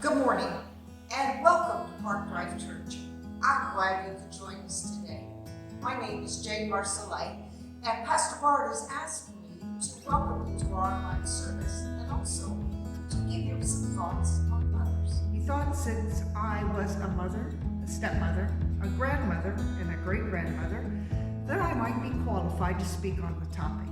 Good morning and welcome to Park Drive Church. I'm glad you could join us today. My name is Jane Marcelite, and Pastor Bart has asked me to welcome you to our online service and also to give you some thoughts on mothers. He thought since I was a mother, a stepmother, a grandmother, and a great-grandmother, that I might be qualified to speak on the topic.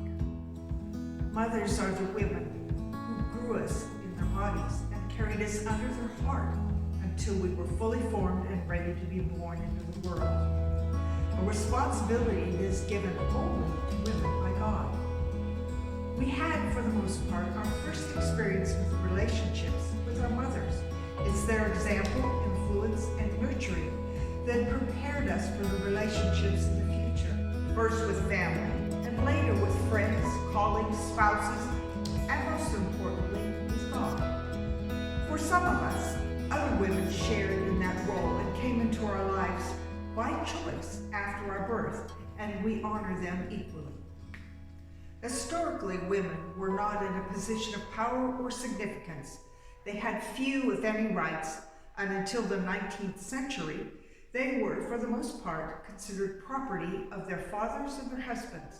Mothers are the women who grew us in their bodies and carried us under their heart until we were fully formed and ready to be born into the world. A responsibility that is given only to women by God. We had, for the most part, our first experience with relationships with our mothers. It's their example, influence, and nurturing that prepared us for the relationships in the future. First with family, and later with friends, colleagues, spouses, and most importantly, with God. For some of us, other women shared in that role and came into our lives by choice after our birth, and we honor them equally. Historically, women were not in a position of power or significance. They had few, if any, rights, and until the 19th century, they were, for the most part, considered property of their fathers and their husbands.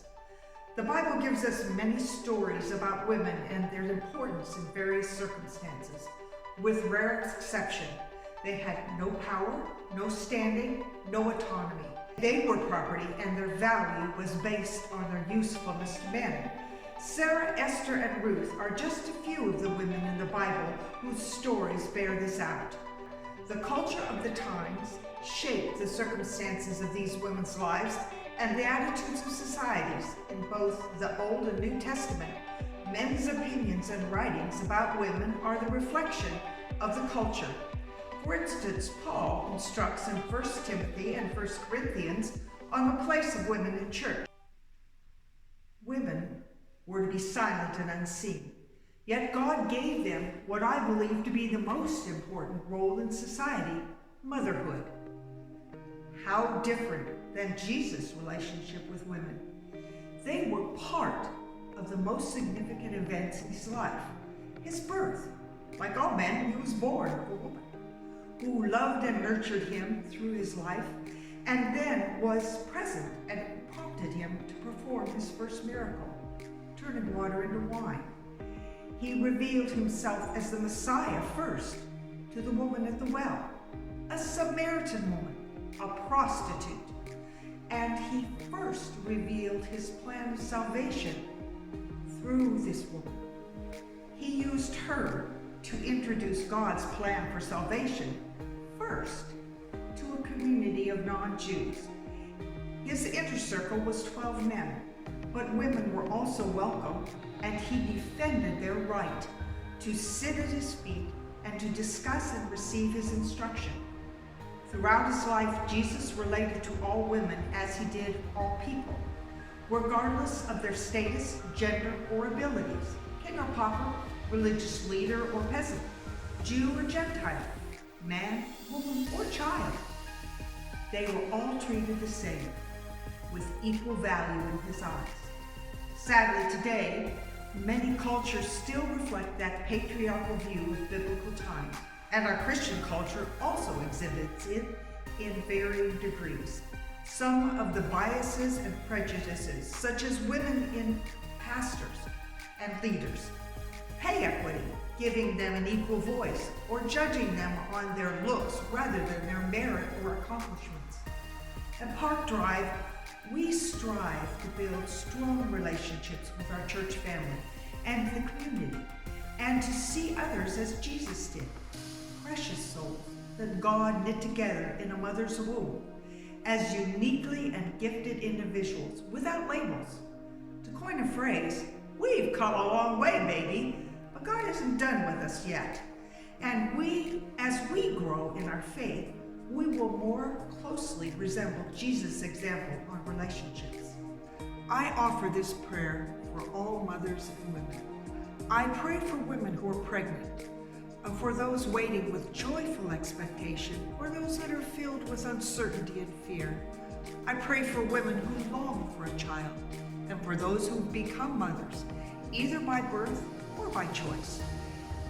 The Bible gives us many stories about women and their importance in various circumstances. With rare exception, they had no power, no standing, no autonomy. They were property and their value was based on their usefulness to men. Sarah, Esther, and Ruth are just a few of the women in the Bible whose stories bear this out. The culture of the times shaped the circumstances of these women's lives and the attitudes of societies in both the Old and New Testament. Men's opinions and writings about women are the reflection of the culture. For instance, Paul instructs in 1 Timothy and 1 Corinthians on the place of women in church. Women were to be silent and unseen, yet God gave them what I believe to be the most important role in society, motherhood. How different than Jesus' relationship with women. They were part of the most significant events in his life, his birth. Like all men, he was born of a woman who loved and nurtured him through his life and then was present and prompted him to perform his first miracle, turning water into wine. He revealed himself as the Messiah first to the woman at the well, a Samaritan woman, a prostitute, and he first revealed his plan of salvation through this woman. He used her to introduce God's plan for salvation first to a community of non-Jews. His inner circle was 12 men, but women were also welcome, and he defended their right to sit at his feet and to discuss and receive his instruction. Throughout his life, Jesus related to all women as he did all people, regardless of their status, gender, or abilities, king or pauper, religious leader or peasant, Jew or Gentile, man, woman, or child. They were all treated the same, with equal value in his eyes. Sadly, today, many cultures still reflect that patriarchal view of biblical times, and our Christian culture also exhibits it in varying degrees. Some of the biases and prejudices, such as women in pastors and leaders, pay equity, giving them an equal voice, or judging them on their looks rather than their merit or accomplishments. At Park Drive, we strive to build strong relationships with our church family and the community, and to see others as Jesus did, precious souls that God knit together in a mother's womb as uniquely and gifted individuals without labels. To coin a phrase, we've come a long way, baby, but God isn't done with us yet. And as we grow in our faith, we will more closely resemble Jesus' example on relationships. I offer this prayer for all mothers and women. I pray for women who are pregnant, and for those waiting with joyful expectation, or those that are filled with uncertainty and fear. I pray for women who long for a child, and for those who become mothers, either by birth or by choice.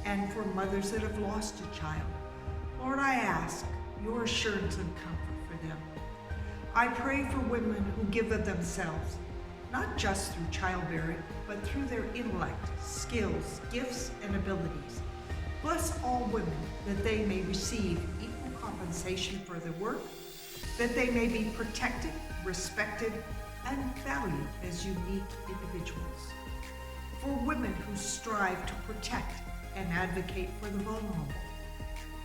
and for mothers that have lost a child. Lord, I ask your assurance and comfort for them. I pray for women who give of themselves, not just through childbearing, but through their intellect, skills, gifts, and abilities. Bless all women that they may receive equal compensation for their work, that they may be protected, respected, and valued as unique individuals. For women who strive to protect and advocate for the vulnerable,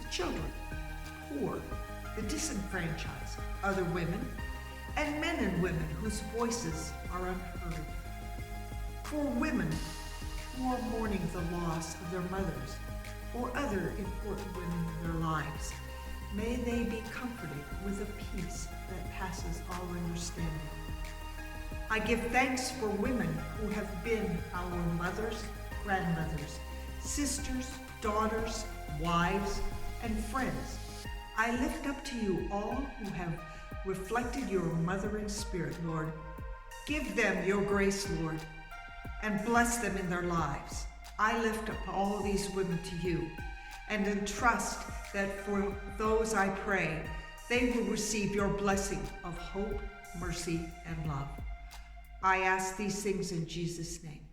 the children, poor, the disenfranchised, other women, and men and women whose voices are unheard. For women who are mourning the loss of their mothers or other important women in their lives, may they be comforted with a peace that passes all understanding. I give thanks for women who have been our mothers, grandmothers, sisters, daughters, wives, and friends. I lift up to you all who have reflected your mothering spirit, Lord. Give them your grace, Lord, and bless them in their lives. I lift up all these women to you and entrust that for those I pray, they will receive your blessing of hope, mercy, and love. I ask these things in Jesus' name.